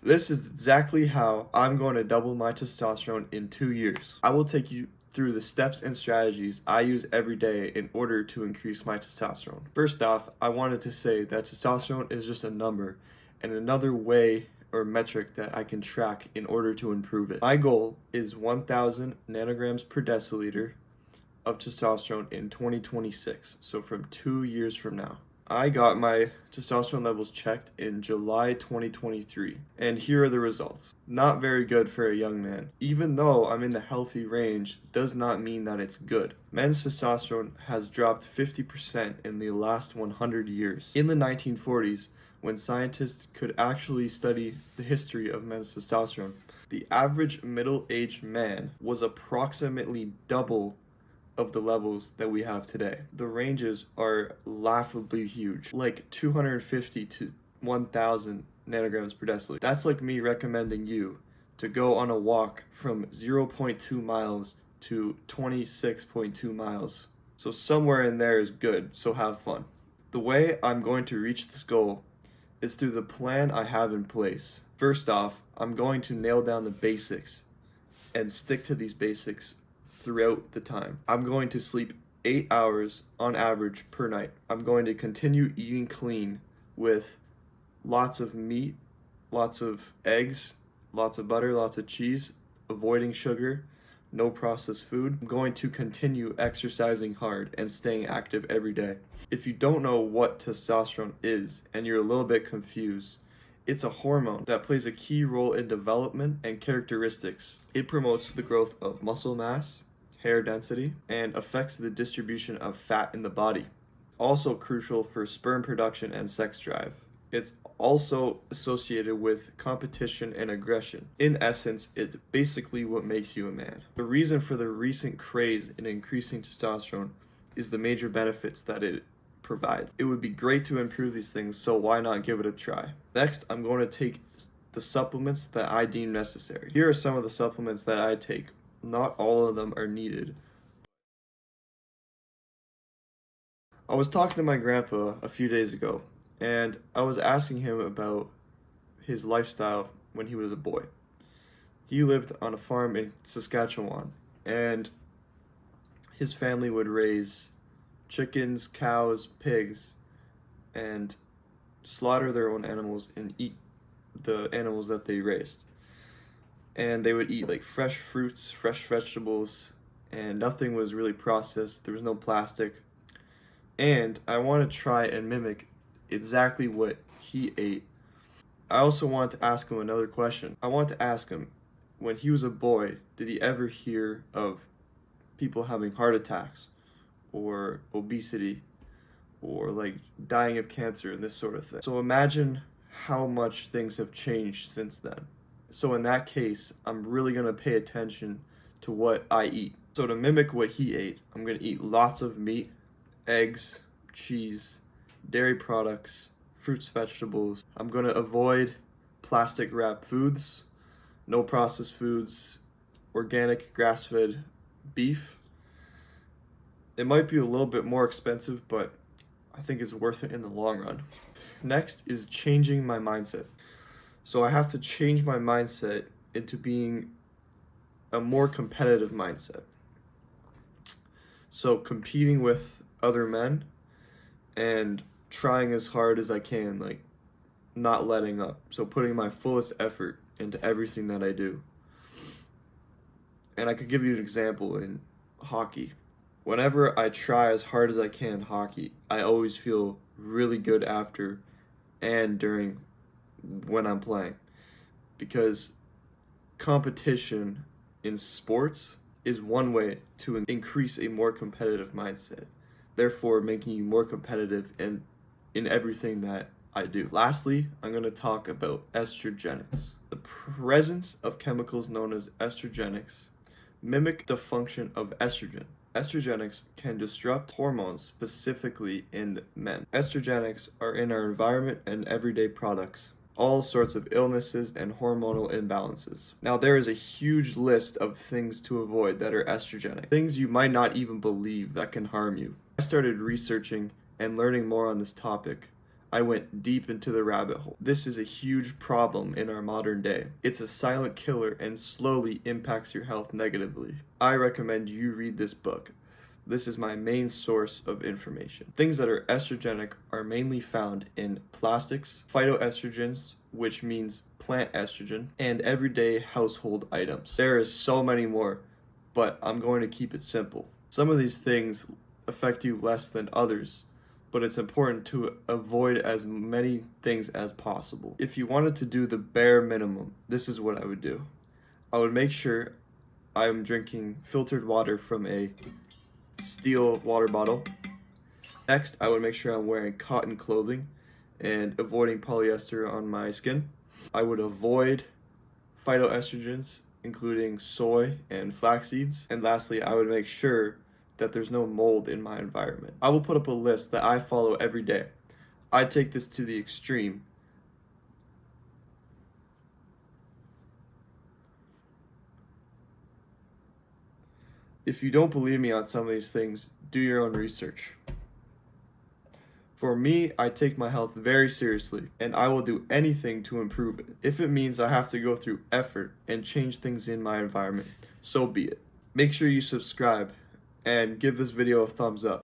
This is exactly how I'm going to double my testosterone in 2 years. I will take you through the steps and strategies I use every day in order to increase my testosterone. First off, I wanted to say that testosterone is just a number and another way or metric that I can track in order to improve it. My goal is 1,000 nanograms per deciliter of testosterone in 2026, so from 2 years from now. I got my testosterone levels checked in July 2023, and here are the results. Not very good for a young man. Even though I'm in the healthy range, does not mean that it's good. Men's testosterone has dropped 50% in the last 100 years. In the 1940s, when scientists could actually study the history of men's testosterone, the average middle-aged man was approximately double of the levels that we have today. The ranges are laughably huge, like 250 to 1,000 nanograms per deciliter. That's like me recommending you to go on a walk from 0.2 miles to 26.2 miles. So somewhere in there is good, so have fun. The way I'm going to reach this goal is through the plan I have in place. First off, I'm going to nail down the basics and stick to these basics throughout the time. I'm going to sleep 8 hours on average per night. I'm going to continue eating clean with lots of meat, lots of eggs, lots of butter, lots of cheese, avoiding sugar, no processed food. I'm going to continue exercising hard and staying active every day. If you don't know what testosterone is and you're a little bit confused, it's a hormone that plays a key role in development and characteristics. It promotes the growth of muscle mass, hair density, and affects the distribution of fat in the body. Also crucial for sperm production and sex drive. It's also associated with competition and aggression. In essence, it's basically what makes you a man. The reason for the recent craze in increasing testosterone is the major benefits that it provides. It would be great to improve these things, so why not give it a try? Next, I'm going to take the supplements that I deem necessary. Here are some of the supplements that I take. Not all of them are needed. I was talking to my grandpa a few days ago, and I was asking him about his lifestyle when he was a boy. He lived on a farm in Saskatchewan, and his family would raise chickens, cows, pigs, and slaughter their own animals and eat the animals that they raised. And they would eat like fresh fruits, fresh vegetables, and nothing was really processed. There was no plastic. And I want to try and mimic exactly what he ate. I also want to ask him another question. I want to ask him, when he was a boy, did he ever hear of people having heart attacks or obesity or like dying of cancer and this sort of thing? So imagine how much things have changed since then. So in that case, I'm really going to pay attention to what I eat. So to mimic what he ate, I'm going to eat lots of meat, eggs, cheese, dairy products, fruits, vegetables. I'm going to avoid plastic wrapped foods, no processed foods, organic grass-fed beef. It might be a little bit more expensive, but I think it's worth it in the long run. Next is changing my mindset. So I have to change my mindset into being a more competitive mindset. So competing with other men and trying as hard as I can, like not letting up. So putting my fullest effort into everything that I do. And I could give you an example in hockey. Whenever I try as hard as I can in hockey, I always feel really good after and during when I'm playing, because competition in sports is one way to increase a more competitive mindset, therefore making you more competitive in everything that I do. Lastly, I'm going to talk about estrogenics. The presence of chemicals known as estrogenics mimic the function of estrogen. Estrogenics can disrupt hormones, specifically in men. Estrogenics are in our environment and everyday products. All sorts of illnesses and hormonal imbalances. Now, there is a huge list of things to avoid that are estrogenic, things you might not even believe that can harm you. I started researching and learning more on this topic. I went deep into the rabbit hole. This is a huge problem in our modern day. It's a silent killer and slowly impacts your health negatively. I recommend you read this book. This is my main source of information. Things that are estrogenic are mainly found in plastics, phytoestrogens, which means plant estrogen, and everyday household items. There is so many more, but I'm going to keep it simple. Some of these things affect you less than others, but it's important to avoid as many things as possible. If you wanted to do the bare minimum, this is what I would do. I would make sure I'm drinking filtered water from a steel water bottle. Next, I would make sure I'm wearing cotton clothing and avoiding polyester on my skin. I would avoid phytoestrogens, including soy and flax seeds. And lastly, I would make sure that there's no mold in my environment. I will put up a list that I follow every day. I take this to the extreme. If you don't believe me on some of these things, do your own research. For me, I take my health very seriously, and I will do anything to improve it. If it means I have to go through effort and change things in my environment, so be it. Make sure you subscribe and give this video a thumbs up.